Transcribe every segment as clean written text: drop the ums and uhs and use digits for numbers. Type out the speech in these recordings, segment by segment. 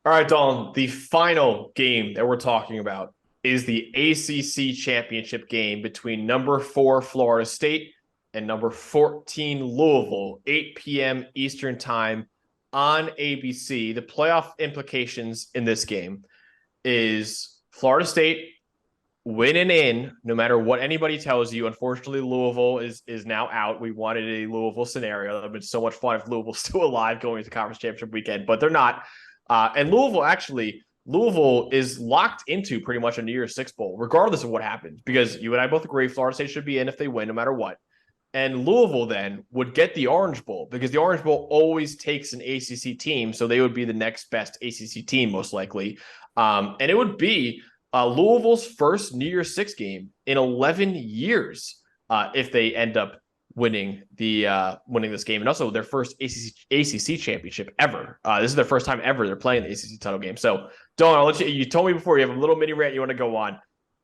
All right, Dalton, the final game that we're talking about is the ACC championship game between number 4 Florida State and number 14 Louisville, 8 p.m. Eastern Time on ABC. The playoff implications in this game is Florida State winning in no matter what anybody tells you. Unfortunately, Louisville is now out. We wanted a Louisville scenario. That would have been so much fun if Louisville's still alive going into conference championship weekend, but they're not. And Louisville is locked into pretty much a New Year's Six bowl, regardless of what happens, because you and I both agree Florida State should be in if they win, no matter what. And Louisville then would get the Orange Bowl because the Orange Bowl always takes an ACC team, so they would be the next best ACC team most likely. And it would be Louisville's first New Year's Six game in 11 years if they end up winning this game, and also their first ACC championship ever. This is their first time ever they're playing the ACC title game. So, Don, I'll let you. You told me before you have a little mini rant you want to go on.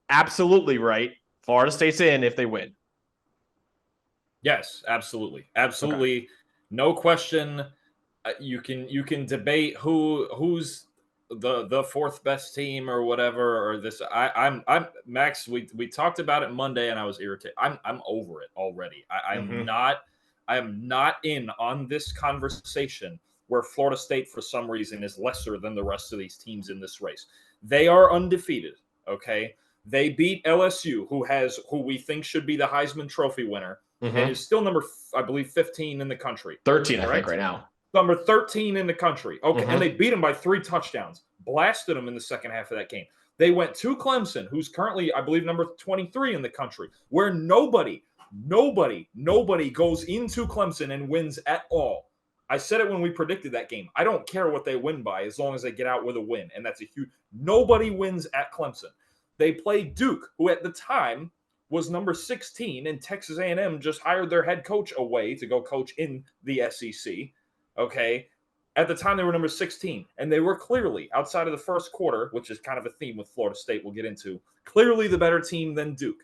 Absolutely right. Florida State's in if they win. Yes, absolutely. Okay. No question. You can debate who's the fourth best team or whatever, or this. I'm Max. We talked about it Monday, and I was irritated. I'm over it already. I am not in on this conversation where Florida State for some reason is lesser than the rest of these teams in this race. They are undefeated. Okay, they beat LSU, who we think should be the Heisman Trophy winner. And is still number, I believe, 15 in the country. 13, I think, right now. Number 13 in the country. Okay, and they beat them by 3 touchdowns. Blasted them in the second half of that game. They went to Clemson, who's currently, I believe, number 23 in the country, where nobody goes into Clemson and wins at all. I said it when we predicted that game. I don't care what they win by as long as they get out with a win, and that's a huge – nobody wins at Clemson. They play Duke, who at the time – was number 16, and Texas A&M just hired their head coach away to go coach in the SEC, okay? At the time, they were number 16, and they were clearly, outside of the first quarter, which is kind of a theme with Florida State we'll get into, clearly the better team than Duke.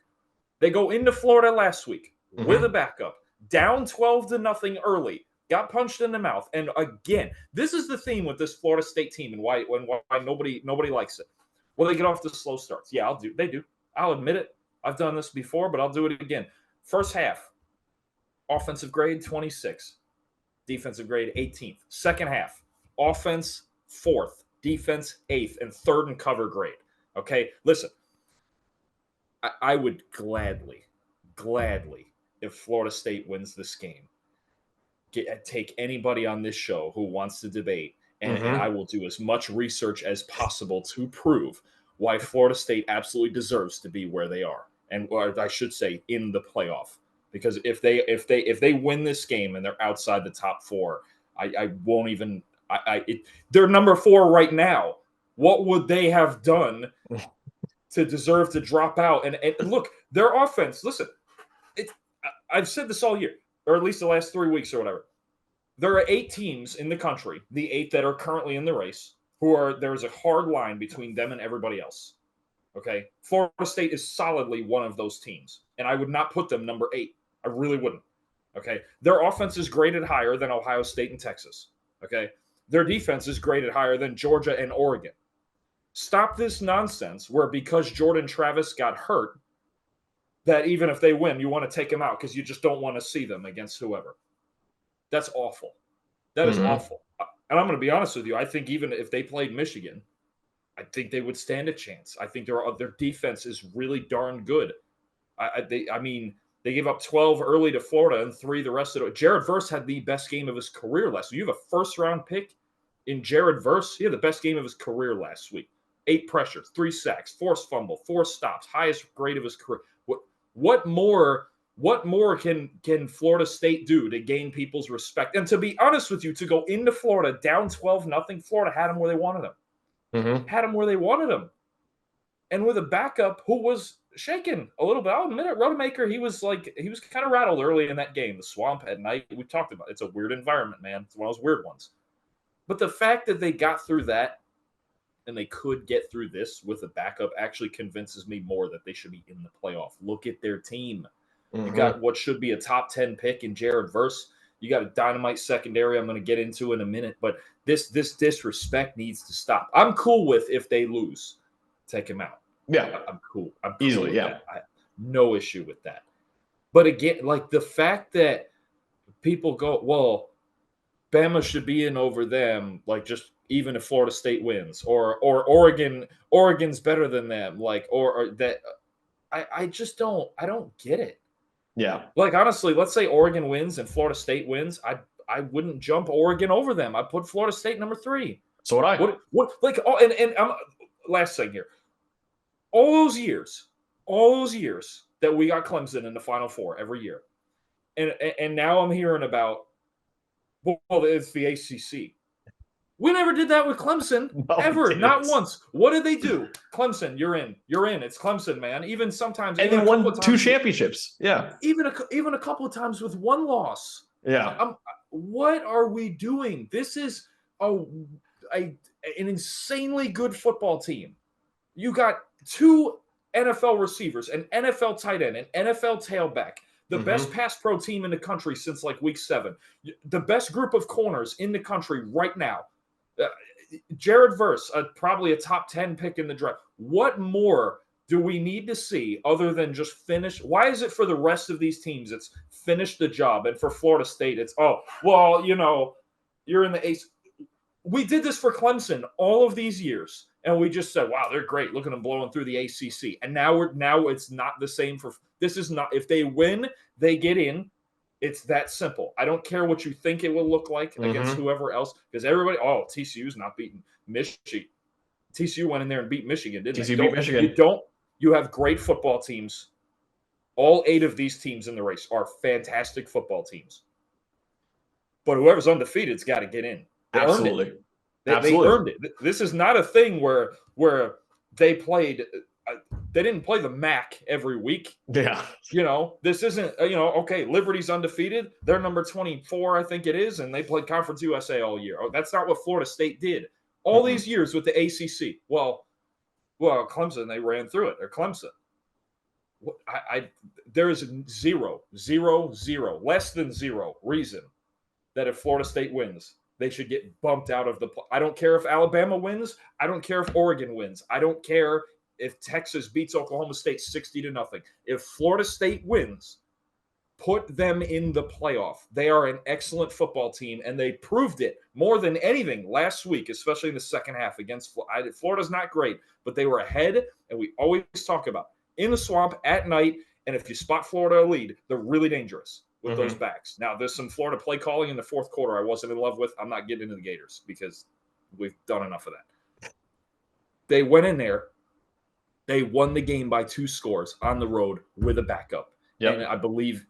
They go into Florida last week with a backup, down 12-0 early, got punched in the mouth, and again, this is the theme with this Florida State team and why nobody likes it. Well, they get off the slow starts. Yeah, they do. I'll admit it. I've done this before, but I'll do it again. First half, offensive grade 26, defensive grade 18th. Second half, offense 4th, defense 8th, and 3rd and cover grade. Okay, listen, I would gladly, if Florida State wins this game, take anybody on this show who wants to debate, and I will do as much research as possible to prove why Florida State absolutely deserves to be where they are. And or I should say in the playoff, because if they win this game and they're outside the top 4, I won't even. They're number 4 right now. What would they have done to deserve to drop out? And look, their offense. Listen, I've said this all year, or at least the last 3 weeks or whatever. There are 8 teams in the country, the 8 that are currently in the race, there's a hard line between them and everybody else. Okay, Florida State is solidly one of those teams, and I would not put them number 8. I really wouldn't. Okay, their offense is graded higher than Ohio State and Texas. Okay, their defense is graded higher than Georgia and Oregon. Stop this nonsense where because Jordan Travis got hurt, that even if they win, you want to take them out because you just don't want to see them against whoever. That's awful. That is awful. And I'm going to be honest with you. I think even if they played Michigan, I think they would stand a chance. I think their defense is really darn good. They gave up 12 early to Florida and 3 the rest of it. Jared Verse had the best game of his career last week. You have a first-round pick in Jared Verse. He had the best game of his career last week. 8 pressures, 3 sacks, forced fumble, 4 stops, highest grade of his career. What more can Florida State do to gain people's respect? And to be honest with you, to go into Florida down 12-0, Florida had them where they wanted them. Had them where they wanted them. And with a backup who was shaken a little bit. I'll admit it, Rodemaker, he was kind of rattled early in that game. The swamp at night, we talked about it. It's a weird environment, man. It's one of those weird ones. But the fact that they got through that and they could get through this with a backup actually convinces me more that they should be in the playoff. Look at their team. You got what should be a top 10 pick in Jared Verse. You got a dynamite secondary I'm going to get into in a minute. But This disrespect needs to stop. I'm cool with if they lose, take him out. Yeah. I'm cool. I'm cool Easily, with yeah. that. No issue with that. But again, like the fact that people go, well, Bama should be in over them, like just even if Florida State wins, or Oregon's better than them, like or that I just don't get it. Yeah. Like honestly, let's say Oregon wins and Florida State wins, I wouldn't jump Oregon over them. I put Florida State number 3. So would I. What like oh and I'm last thing here. All those years that we got Clemson in the Final Four every year. And now I'm hearing about, well, it's the ACC. We never did that with Clemson, ever, not once. What did they do? Clemson, you're in. You're in. It's Clemson, man. Even sometimes. And they won 2 championships. Yeah. Even a couple of times with 1 loss. Yeah. What are we doing? This is an insanely good football team. You got 2 NFL receivers, an NFL tight end, an NFL tailback, the best pass pro team in the country since like week 7, the best group of corners in the country right now. Jared Verse, probably a top 10 pick in the draft. What more do we need to see other than just finish? Why is it for the rest of these teams it's finish the job, and for Florida State it's you're in the ACC. We did this for Clemson all of these years, and we just said, wow, they're great. Look at them blowing through the ACC. And now it's not the same for – this is not – if they win, they get in. It's that simple. I don't care what you think it will look like against whoever else, because everybody – TCU's not beating Michigan. TCU went in there and beat Michigan, didn't they? TCU beat Michigan. You have great football teams. All 8 of these teams in the race are fantastic football teams. But whoever's undefeated's got to get in. Absolutely. They earned it. This is not a thing where they played. They didn't play the MAC every week. Yeah. This isn't. Okay, Liberty's undefeated. They're number 24, I think it is, and they played Conference USA all year. That's not what Florida State did all these years with the ACC. Well, Clemson, they ran through it. They're Clemson. There is zero, less than 0 reason that if Florida State wins, they should get bumped out of the – I don't care if Alabama wins. I don't care if Oregon wins. I don't care if Texas beats Oklahoma State 60-0. If Florida State wins, put them in the playoff. They are an excellent football team, and they proved it more than anything last week, especially in the second half against – Florida's not great, but they were ahead, and we always talk about in the swamp at night, and if you spot Florida a lead, they're really dangerous with those backs. Now, there's some Florida play calling in the fourth quarter I wasn't in love with. I'm not getting into the Gators because we've done enough of that. They went in there. They won the game by 2 scores on the road with a backup. Yep. And I believe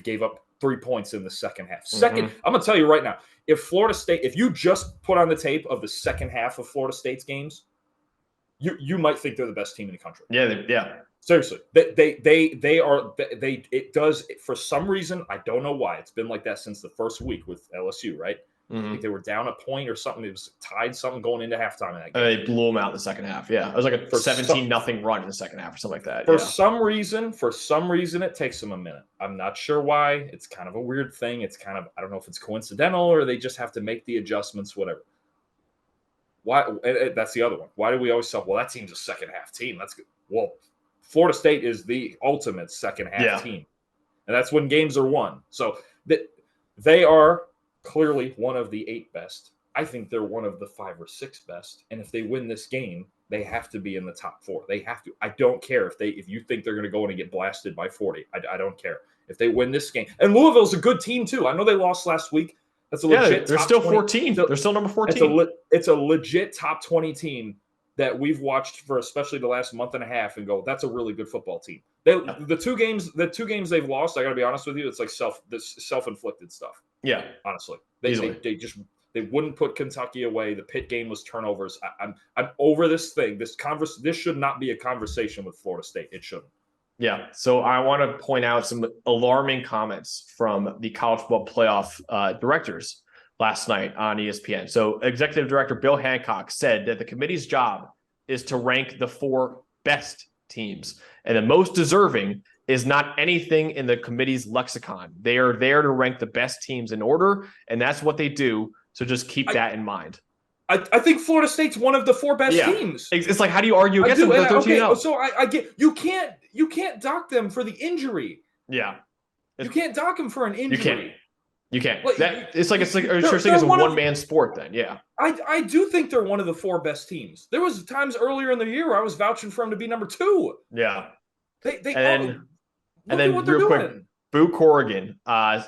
gave up 3 points in the second half. I'm going to tell you right now, if you just put on the tape of the second half of Florida State's games, you might think they're the best team in the country. Yeah. Seriously, they are. It does for some reason. I don't know why. It's been like that since the first week with LSU, right? I think they were down a point or something. It was tied something going into halftime in that game. They blew them out in the second half. Yeah, it was like a 17-0 run in the second half or something like that. For some reason, it takes them a minute. I'm not sure why. It's kind of a weird thing. It's kind of, I don't know if it's coincidental or they just have to make the adjustments. Whatever. Why? That's the other one. Why do we always say, well, that team's a second half team? That's good. Well, Florida State is the ultimate second half team. And that's when games are won. So they are clearly one of the 8 best. I think they're one of the 5 or 6 best. And if they win this game, they have to be in the top 4. They have to. I don't care if you think they're going to go in and get blasted by 40. I don't care. If they win this game. And Louisville's a good team too. I know they lost last week. That's a legit they're top still 20. 14. They're still number 14. It's a legit top 20 team that we've watched for especially the last month and a half and go, that's a really good football team. The two games they've lost, I got to be honest with you, it's like self-inflicted stuff. Yeah, honestly, they wouldn't put Kentucky away. The Pitt game was turnovers. I'm over this thing. This should not be a conversation with Florida State. It shouldn't. Yeah. So I want to point out some alarming comments from the college football playoff directors last night on ESPN. So Executive Director Bill Hancock said that the committee's job is to rank the 4 best teams, and the most deserving is not anything in the committee's lexicon. They are there to rank the best teams in order, and that's what they do. So just keep that in mind. I think Florida State's one of the 4 best teams. It's like, how do you argue against them? They're 13-0. So I get you can't dock them for the injury. Yeah. You can't dock them for an injury. You can't. Like, it's like you're saying it's a one-man sport then. Yeah. I do think they're one of the 4 best teams. There was times earlier in the year where I was vouching for them to be number 2. Yeah. And then real quick, Boo Corrigan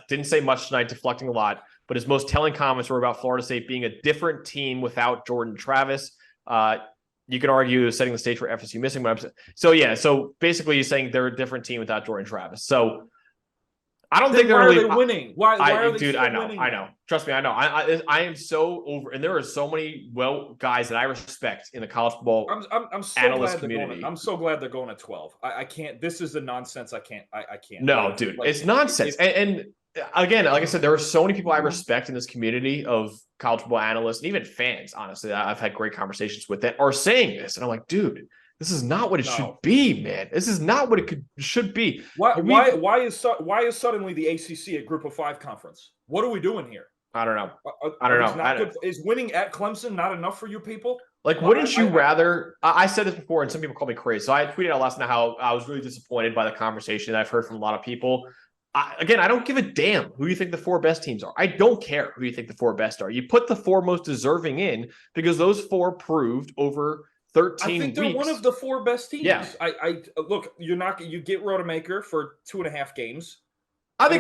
didn't say much tonight, deflecting a lot, but his most telling comments were about Florida State being a different team without Jordan Travis. You could argue setting the stage for FSU missing. So basically he's saying they're a different team without Jordan Travis. So I don't think they're really winning. Why are they dude, winning? I know. Trust me, I know. I am so over, and there are so many guys that I respect in the college football I'm so analyst glad community. I'm so glad they're going at 12. I can't. This is the nonsense. I can't. No, dude, it's nonsense. And again, like I said, there are so many people I respect in this community of college football analysts and even fans. Honestly, I've had great conversations with that are saying this, and I'm like, dude. This is not what it should be, man. This is not what it should be. Why is suddenly the ACC a Group of 5 conference? What are we doing here? I don't know. I don't know. Is winning at Clemson not enough for you people? Like, wouldn't you rather? I said this before, and some people call me crazy. So I tweeted out last night how I was really disappointed by the conversation that I've heard from a lot of people. I don't give a damn who you think the 4 best teams are. I don't care who you think the 4 best are. You put the 4 most deserving in because those 4 proved over 13 I think they're weeks. one of the 4 best teams. Yeah. I look, you get Rodemaker for 2.5 games. I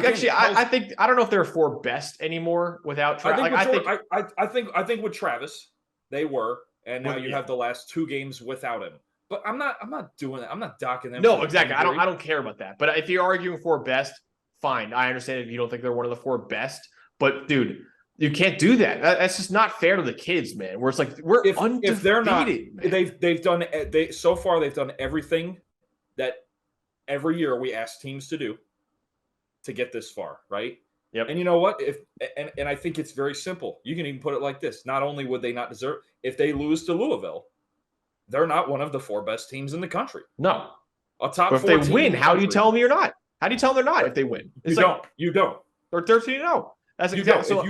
think I don't know if they're 4 best anymore without Travis. I think with Travis they were, and now you have the last 2 games without him. But I'm not doing that. I'm not docking them. No, exactly. I don't care about that. But if you're arguing for best, fine. I understand if you don't think they're one of the 4 best. But dude, you can't do that. That's just not fair to the kids, man. Where it's like we're undefeated. If they're not, man. they've done everything that every year we ask teams to do to get this far, right? Yep. And you know what? And I think it's very simple. You can even put it like this: not only would they not deserve, if they lose to Louisville, they're not one of the 4 best teams in the country. No, a top. But if they win, how do you tell them you're not? How do you tell them they're not if they win? You don't. They're 13-0. That's exactly. So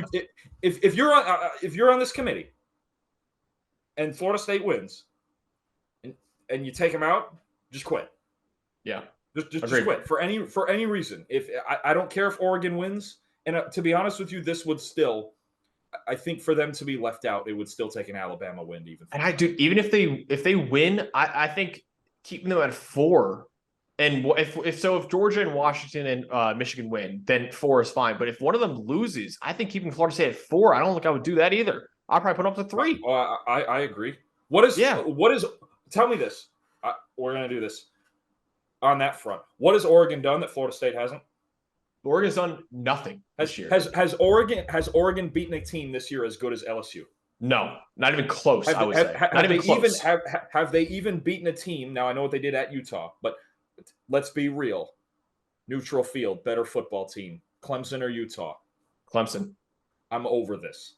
if you're on this committee and Florida State wins and you take them out, just quit. Yeah. Just quit for any reason. If I don't care if Oregon wins, and to be honest with you, this would still, I think for them to be left out, it would still take an Alabama win even. And even if they win, I think keeping them at 4. And if Georgia and Washington and Michigan win, then 4 is fine. But if one of them loses, I think keeping Florida State at 4, I don't think I would do that either. I'll probably put them up to 3. I agree. What is? Tell me this. We're gonna do this on that front. What has Oregon done that Florida State hasn't? Oregon's done nothing this year. Has Oregon beaten a team this year as good as LSU? No, not even close. I would say not even close. Have they even beaten a team? Now I know what they did at Utah, but let's be real. Neutral field, better football team. Clemson or Utah? Clemson. I'm over this.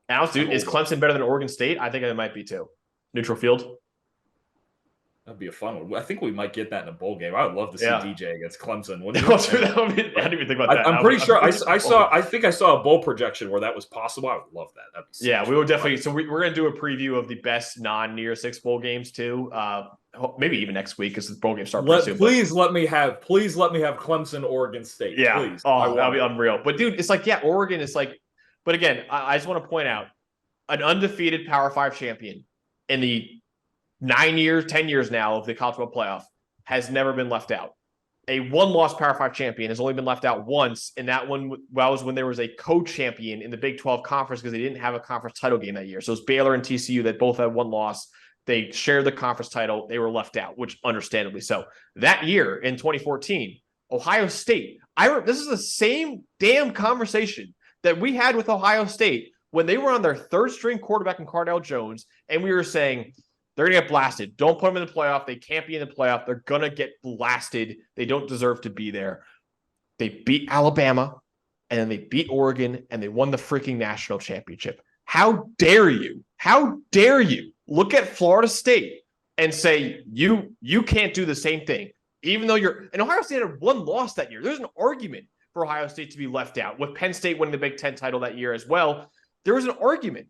Alex, dude, is Clemson better than Oregon State? I think it might be too. Neutral field. That'd be a fun one. I think we might get that in a bowl game. I would love to see DJ against Clemson. I didn't even think about that. I'm pretty sure I saw a bowl projection where that was possible. I would love that. Yeah, we will definitely. So we're going to do a preview of the best non-Near 6 bowl games too. Maybe even next week because the bowl games start pretty soon. Please let me have Clemson, Oregon State. Yeah. Please. That'll be unreal. But dude, it's like, Oregon is like, but again, I just want to point out an undefeated Power 5 champion in the 10 years now of the college football playoff has never been left out. A 1-loss Power 5 champion has only been left out once, and that one was when there was a co-champion in the Big 12 conference because they didn't have a conference title game that year. So it's Baylor and TCU that both had 1 loss. They shared the conference title. They were left out, which understandably so. That year in 2014, Ohio State. This is the same damn conversation that we had with Ohio State when they were on their 3rd-string quarterback in Cardale Jones, and we were saying, they're going to get blasted. Don't put them in the playoff. They can't be in the playoff. They're going to get blasted. They don't deserve to be there. They beat Alabama, and then they beat Oregon, and they won the freaking national championship. How dare you? How dare you look at Florida State and say, you can't do the same thing, even though and Ohio State had 1 loss that year. There's an argument for Ohio State to be left out with Penn State winning the Big Ten title that year as well. There was an argument.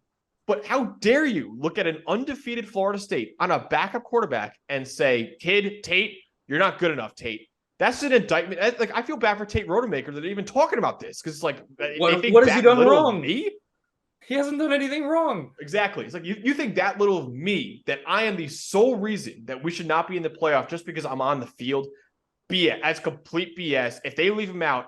But how dare you look at an undefeated Florida State on a backup quarterback and say, kid, Tate, you're not good enough, Tate. That's an indictment. Like, I feel bad for Tate Rodemaker that they're even talking about this because it's like, what has he done wrong? Me? He hasn't done anything wrong. Exactly. It's like you think that little of me, that I am the sole reason that we should not be in the playoff just because I'm on the field. BS. That's complete BS. If they leave him out,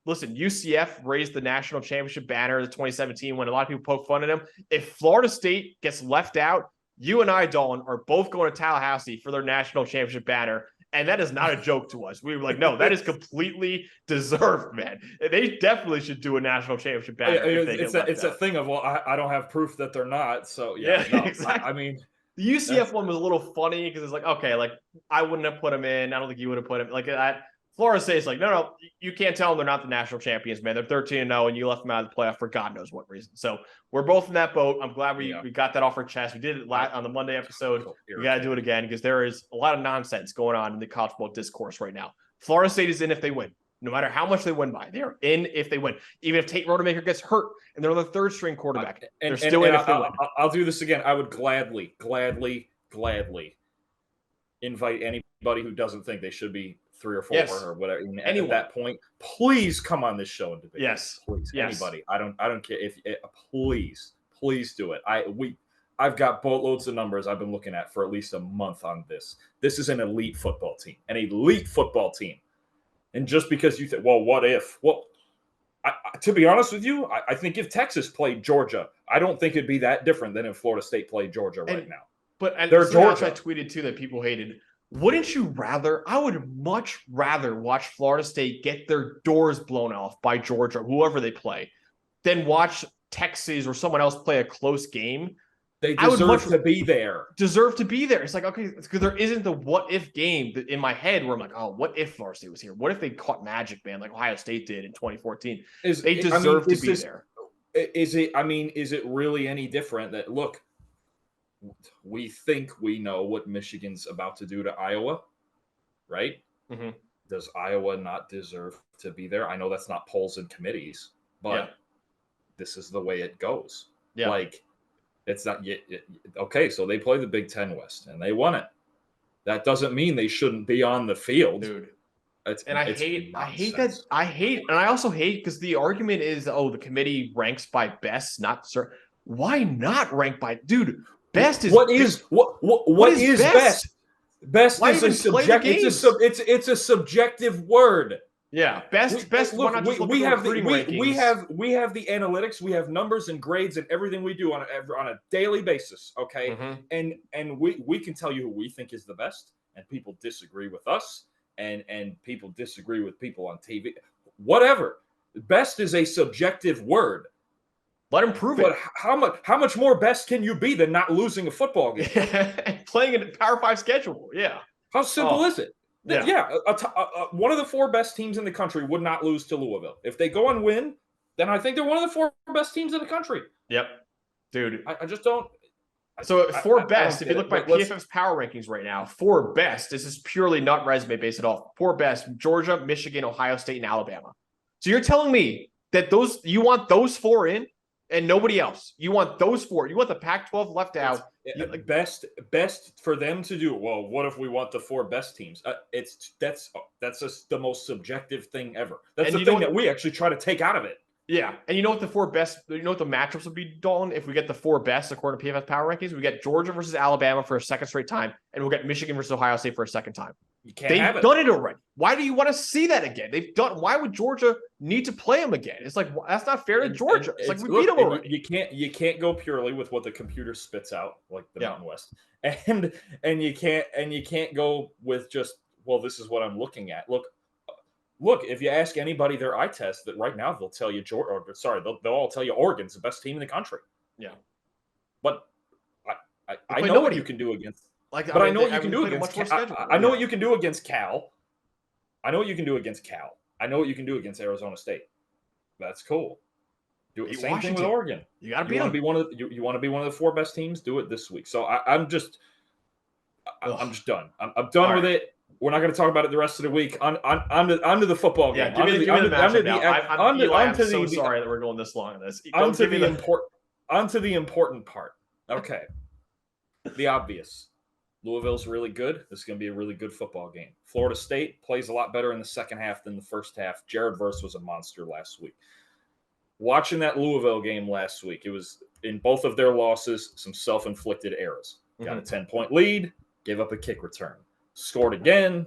listen, UCF raised the national championship banner in 2017 when a lot of people poke fun at him. If Florida State gets left out, you and I, Dalton, are both going to Tallahassee for their national championship banner. And that is not a joke to us. We were like, no, that is completely deserved, man. They definitely should do a national championship banner. It's a thing of, well, I don't have proof that they're not. So, yeah, no, exactly. I mean, the UCF one was a little funny because it's like, okay, like I wouldn't have put him in. I don't think you would have put him like that. Florida State's like, no, you can't tell them they're not the national champions, man. They're 13-0, and you left them out of the playoff for God knows what reason. So we're both in that boat. I'm glad we got that off our chest. We did it on the Monday episode. We got to do it again because there is a lot of nonsense going on in the college football discourse right now. Florida State is in if they win. No matter how much they win by, they are in if they win. Even if Tate Rodemaker gets hurt and they're the third string quarterback, they're still in if they win. I'll do this again. I would gladly invite anybody who doesn't think they should be 3 or 4 or whatever. At that point, please come on this show and debate. Yes, please. Yes. Anybody. I don't care if please do it. I've got boatloads of numbers I've been looking at for at least a month on this. This is an elite football team. And just because you think, well, what if? Well, to be honest with you, I think if Texas played Georgia, I don't think it'd be that different than if Florida State played Georgia right now. But they're Georgia. I tweeted too that people hated. Wouldn't you rather? I would much rather watch Florida State get their doors blown off by Georgia, whoever they play, than watch Texas or someone else play a close game. They deserve to be there. Deserve to be there. It's like, okay, because there isn't the what if game in my head where I'm like, oh, what if Florida State was here? What if they caught magic, man, like Ohio State did in 2014? They deserve to be there. Is it really any different that, look, we think we know what Michigan's about to do to Iowa, right? Mm-hmm. Does Iowa not deserve to be there? I know that's not polls and committees, but this is the way it goes. Yeah. Like, it's not yet. Okay, so they play the Big Ten West and they won it. That doesn't mean they shouldn't be on the field, dude. I also hate because the argument is, oh, the committee ranks by best, not sir. Why not rank by, dude? Best is what is best? Best Why is a subjective. It's a subjective word. Yeah, best. Look, we have the analytics, we have numbers and grades and everything we do on a daily basis. Okay, and we can tell you who we think is the best, and people disagree with us, and people disagree with people on TV. Whatever, best is a subjective word. Let him prove it. But how much more best can you be than not losing a football game? Playing in a Power 5 schedule. Yeah. How simple is it? Yeah. One of the 4 best teams in the country would not lose to Louisville. If they go and win, then I think they're one of the 4 best teams in the country. Yep. Dude. I just don't. So best, if you look by PFF's power rankings right now, 4 best, this is purely not resume based at all. 4 best, Georgia, Michigan, Ohio State, and Alabama. So you're telling me that you want those 4 in? And nobody else. You want those 4. You want the Pac-12 left out. Best for them to do. Well, what if we want the 4 best teams? That's just the most subjective thing ever. That's the thing that we actually try to take out of it. Yeah, and you know what the 4 best? You know what the matchups would be, Dalton? If we get the 4 best according to PFF power rankings, we get Georgia versus Alabama for a second straight time, and we'll get Michigan versus Ohio State for a second time. They've done it already. Why do you want to see that again? Why would Georgia need to play them again? It's like, that's not fair to Georgia. It's like we beat them already. You can't go purely with what the computer spits out, like the Mountain West, and you can't go with just, well, this is what I'm looking at. Look. If you ask anybody their eye test, that right now they'll tell you they'll all tell you Oregon's the best team in the country. Yeah, but I know what you can do against. I know what you can do against Cal. I know what you can do against Cal. I know what you can do against Cal. I know what you can do against Arizona State. That's cool. Do the same thing with Oregon. You got to be one of you want to be one of the 4 best teams. Do it this week. So I'm just done. I'm done with it. We're not going to talk about it the rest of the week. On to the football game. Yeah, give me the matchup now. I'm so sorry that we're going this long on this. On to the important part. Okay. The obvious. Louisville's really good. This is going to be a really good football game. Florida State plays a lot better in the second half than the first half. Jared Verse was a monster last week. Watching that Louisville game last week, it was in both of their losses, some self-inflicted errors. Got a 10-point lead, gave up a kick return, scored again,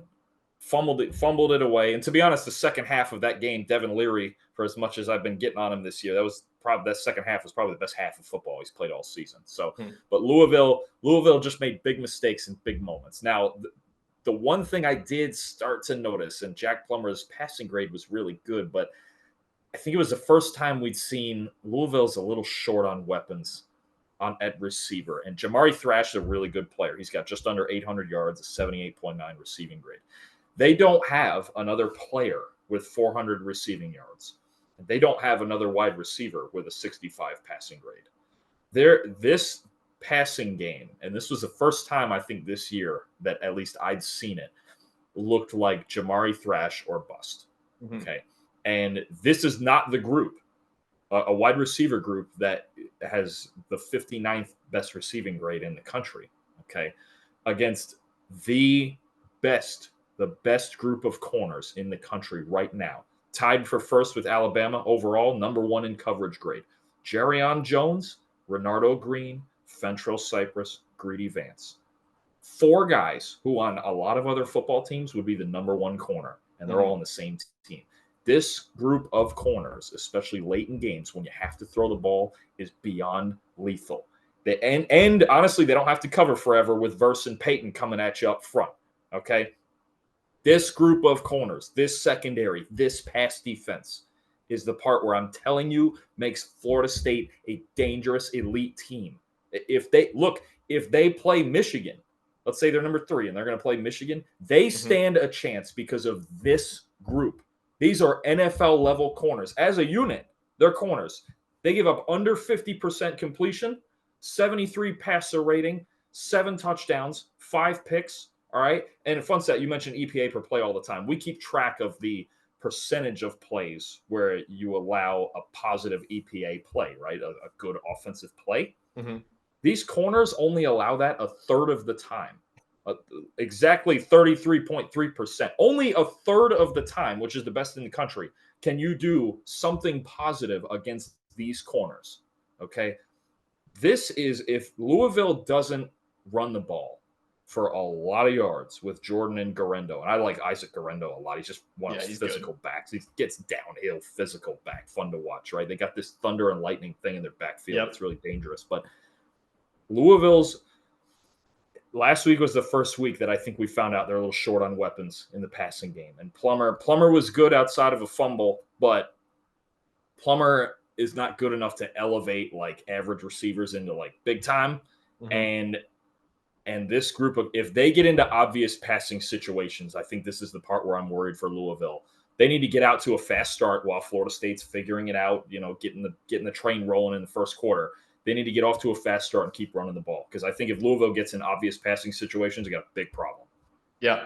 fumbled it away. And to be honest, the second half of that game, Devin Leary, for as much as I've been getting on him this year, that second half was probably the best half of football he's played all season. So, but Louisville just made big mistakes in big moments. Now, the one thing I did start to notice, and Jack Plummer's passing grade was really good, but I think it was the first time we'd seen Louisville's a little short on weapons at receiver. And Jamari Thrash is a really good player. He's got just under 800 yards, a 78.9 receiving grade. They don't have another player with 400 receiving yards. They don't have another wide receiver with a 65 passing grade. This passing game, and this was the first time I think this year that at least I'd seen it, looked like Jamari Thrash or bust. Okay. And this is not the group, a wide receiver group that has the 59th best receiving grade in the country, okay, against the best group of corners in the country right now. Tied for first with Alabama overall, number one in coverage grade. Jerrion Jones, Renardo Green, Fentrell Cypress, Greedy Vance. 4 guys who on a lot of other football teams would be the number one corner, and they're all on the same team. This group of corners, especially late in games when you have to throw the ball, is beyond lethal. And honestly, they don't have to cover forever with Verse and Peyton coming at you up front, okay? This group of corners, this secondary, this pass defense is the part where I'm telling you makes Florida State a dangerous elite team. If they play Michigan, let's say they're number 3 and they're going to play Michigan, they stand a chance because of this group. These are NFL level corners. As a unit, they're corners. They give up under 50% completion, 73 passer rating, 7 touchdowns, 5 picks. All right. And a fun stat, you mentioned EPA per play all the time. We keep track of the percentage of plays where you allow a positive EPA play, right? A good offensive play. These corners only allow that a third of the time. Exactly 33.3%. Only a third of the time, which is the best in the country, can you do something positive against these corners. Okay. This is if Louisville doesn't run the ball for a lot of yards with Jordan and Garendo. And I like Isaac Garendo a lot. He's just one of his physical backs. He gets downhill physical back. Fun to watch, right? They got this thunder and lightning thing in their backfield. It's really dangerous. But Louisville's last week was the first week that I think we found out they're a little short on weapons in the passing game. And Plummer was good outside of a fumble, but Plummer is not good enough to elevate like average receivers into like big time. And this group of, if they get into obvious passing situations, I think this is the part where I'm worried for Louisville. They need to get out to a fast start while Florida State's figuring it out, getting the train rolling in the first quarter. They need to get off to a fast start and keep running the ball. Because I think if Louisville gets in obvious passing situations, they got a big problem. Yeah.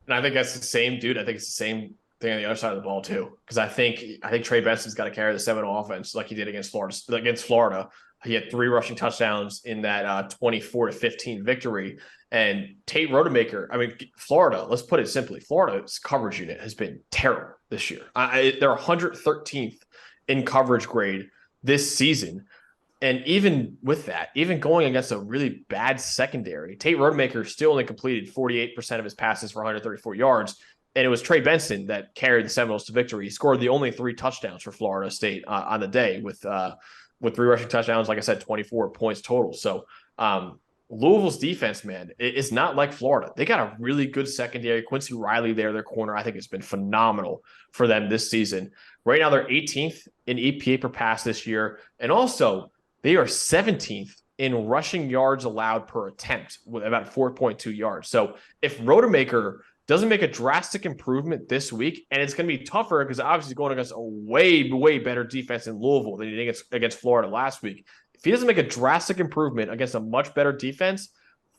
And I think that's the same, dude. I think it's the same thing on the other side of the ball, too. Because I think Trey Benson's got to carry the Seminole offense like he did against Florida. He had 3 rushing touchdowns in that 24-15 victory. And Tate Rodemaker, Florida, let's put it simply, Florida's coverage unit has been terrible this year. They're 113th in coverage grade this season. And even with that, even going against a really bad secondary, Tate Rodemaker still only completed 48% of his passes for 134 yards. And it was Trey Benson that carried the Seminoles to victory. He scored the only 3 touchdowns for Florida State on the day with 3 rushing touchdowns, like I said, 24 points total. So Louisville's defense, man, it's not like Florida. They got a really good secondary. Quincy Riley there, their corner, I think has been phenomenal for them this season. Right now, they're 18th in EPA per pass this year. And also, they are 17th in rushing yards allowed per attempt with about 4.2 yards. So if Rodemaker doesn't make a drastic improvement this week, and it's going to be tougher because obviously going against a way, way better defense in Louisville than he did against Florida last week. If he doesn't make a drastic improvement against a much better defense,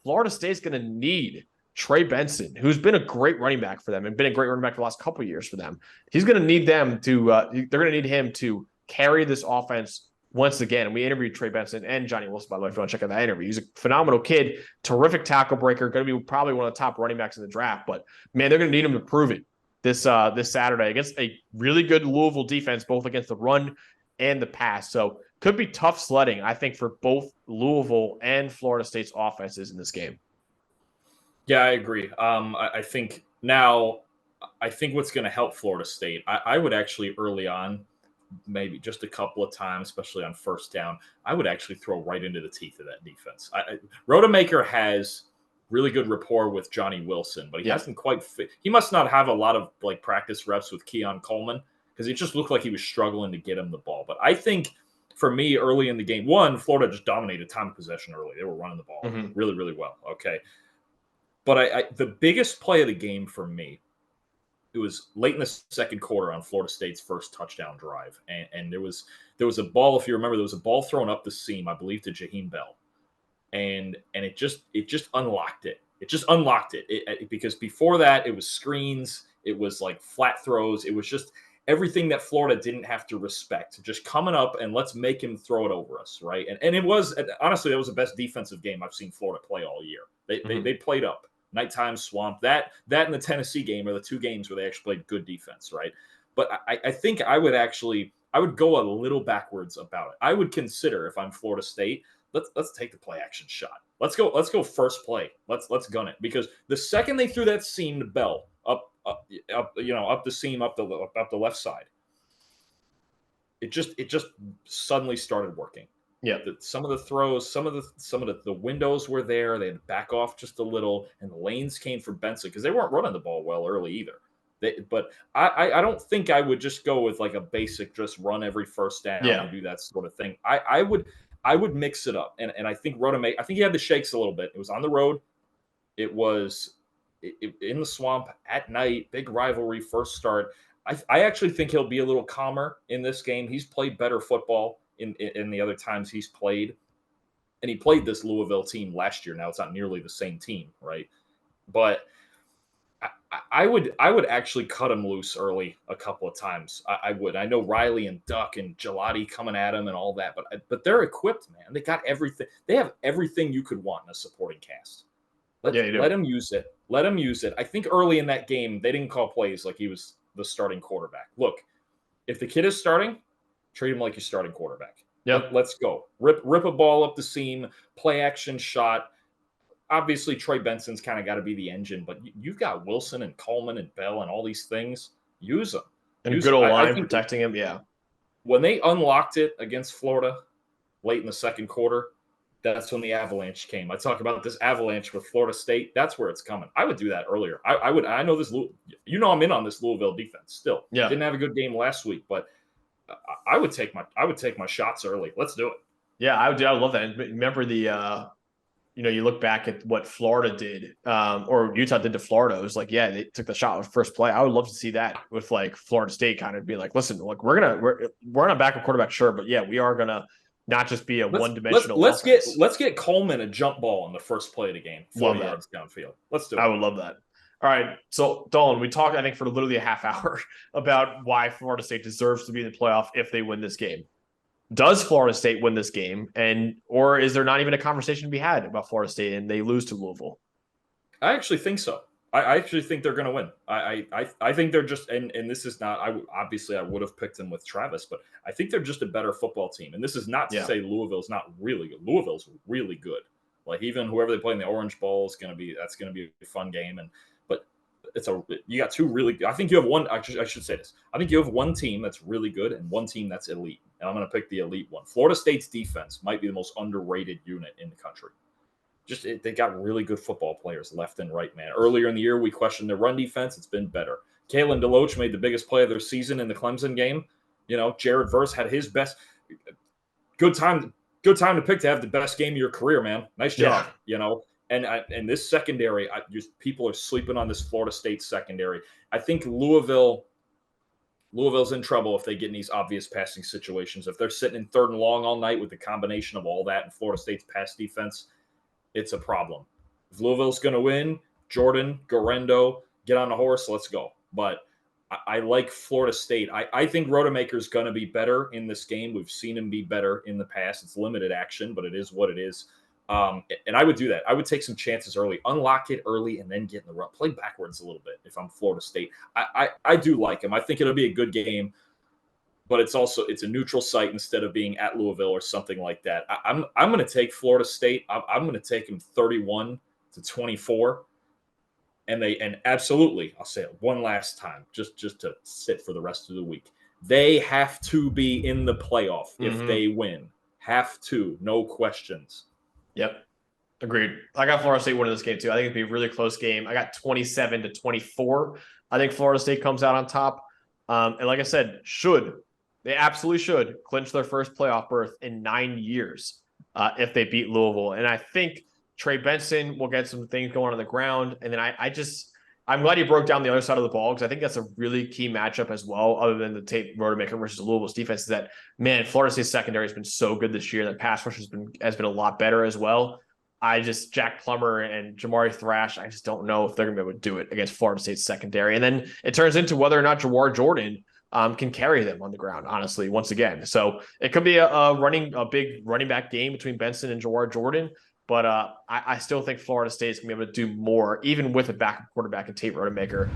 Florida State's going to need Trey Benson, who's been a great running back for them and been a great running back for the last couple of years for them. He's going to need them to they're going to need him to carry this offense once again. We interviewed Trey Benson and Johnny Wilson, by the way, if you want to check out that interview. He's a phenomenal kid, terrific tackle breaker, going to be probably one of the top running backs in the draft. But, man, they're going to need him to prove it this Saturday against a really good Louisville defense, both against the run and the pass. So could be tough sledding, I think, for both Louisville and Florida State's offenses in this game. Yeah, I agree. I think what's going to help Florida State, I would actually early on, maybe just a couple of times, especially on first down, I would actually throw right into the teeth of that defense. Rodemaker has really good rapport with Johnny Wilson, but he hasn't quite fit. He must not have a lot of like practice reps with Keon Coleman because it just looked like he was struggling to get him the ball. But I think for me, early in the game, Florida just dominated time of possession early. They were running the ball really, really well. Okay. But the biggest play of the game for me, it was late in the second quarter on Florida State's first touchdown drive. And there was a ball, if you remember, there was a ball thrown up the seam, I believe, to Jaheim Bell. And it just unlocked it. It just unlocked it because before that, it was screens. It was like flat throws. It was just everything that Florida didn't have to respect. Just coming up and let's make him throw it over us, right? And it was, honestly, that was the best defensive game I've seen Florida play all year. They played up. Nighttime Swamp, that and the Tennessee game are the two games where they actually played good defense, right? But I think I would go a little backwards about it. I would consider, if I'm Florida State, let's take the play action shot. Let's go first play. Let's gun it, because the second they threw that seam to Bell up the seam up the left side, it just suddenly started working. Yeah, some of the throws, some of the windows were there. They had to back off just a little, and the lanes came for Benson because they weren't running the ball well early either. But I don't think I would just go with like a basic just run every first down and do that sort of thing. I would mix it up, and I think Rodemaker, I think he had the shakes a little bit. It was on the road. It was in the Swamp at night, big rivalry, first start. I actually think he'll be a little calmer in this game. He's played better football in the other times he's played, and he played this Louisville team last year. Now it's not nearly the same team, right? But I would actually cut him loose early a couple of times. I would. I know Riley and Duck and Gelati coming at him and all that, but they're equipped, man. They got everything. They have everything you could want in a supporting cast. Let him use it. Let him use it. I think early in that game they didn't call plays like he was the starting quarterback. Look, if the kid is starting, treat him like your starting quarterback. Yep. Let's go. Rip a ball up the seam, play action shot. Obviously, Trey Benson's kind of got to be the engine, but you've got Wilson and Coleman and Bell and all these things. Use them. And good old line protecting him, yeah. When they unlocked it against Florida late in the second quarter, that's when the avalanche came. I talk about this avalanche with Florida State. That's where it's coming. I would do that earlier. I know this. I'm in on this Louisville defense still. Yeah. Didn't have a good game last week, but I would take my shots early. Let's do it. Yeah, I would love that. And remember the you look back at what Florida did, or Utah did to Florida. It was like, yeah, they took the shot with first play. I would love to see that with like Florida State kind of be like, listen, look, we're on a backup quarterback, sure, but yeah, we are gonna not just be a one-dimensional. Let's get Coleman a jump ball on the first play of the game, 40 yards downfield. Let's do it. I would love that. All right, so Dalton, we talked, I think, for literally a half hour about why Florida State deserves to be in the playoff if they win this game. Does Florida State win this game, or is there not even a conversation to be had about Florida State and they lose to Louisville? I actually think so. I actually think they're going to win. I think they're just, and this is not, I would have picked them with Travis, but I think they're just a better football team. And this is not to say Louisville's not really good. Louisville's really good. Like even whoever they play in the Orange Bowl is going to be a fun game. But you got two really good. I think you have one. I should say this. I think you have one team that's really good and one team that's elite. And I'm going to pick the elite one. Florida State's defense might be the most underrated unit in the country. They got really good football players left and right, man. Earlier in the year, we questioned their run defense. It's been better. Kalen DeLoach made the biggest play of their season in the Clemson game. Jared Verse had his best. Good time to pick to have the best game of your career, man. Nice job. And this secondary, people are sleeping on this Florida State secondary. I think Louisville's in trouble if they get in these obvious passing situations. If they're sitting in third and long all night with the combination of all that and Florida State's pass defense, it's a problem. If Louisville's going to win, Jordan, Garendo, get on the horse, let's go. But I like Florida State. I think Rodemaker's going to be better in this game. We've seen him be better in the past. It's limited action, but it is what it is. And I would do that. I would take some chances early, unlock it early, and then get in the run. Play backwards a little bit if I'm Florida State. I do like him. I think it'll be a good game, but it's a neutral site instead of being at Louisville or something like that. I'm going to take Florida State. I'm going to take him 31-24. And absolutely, I'll say it one last time, just to sit for the rest of the week. They have to be in the playoff if they win. Have to, no questions. Yep. Agreed. I got Florida State winning this game too. I think it'd be a really close game. I got 27-24. I think Florida State comes out on top. And like I said, they absolutely should clinch their first playoff berth in 9 years if they beat Louisville. And I think Trey Benson will get some things going on the ground. And then I'm glad you broke down the other side of the ball, because I think that's a really key matchup as well, other than the Tate Rodemaker versus Louisville's defense, is that, man, Florida State's secondary has been so good this year. That pass rush has been a lot better as well. Jack Plummer and Jamari Thrash, I just don't know if they're going to be able to do it against Florida State's secondary. And then it turns into whether or not Jawar Jordan can carry them on the ground, honestly, once again. So it could be a big running back game between Benson and Jawar Jordan. But I still think Florida State is going to be able to do more, even with a backup quarterback and Tate Rodemaker.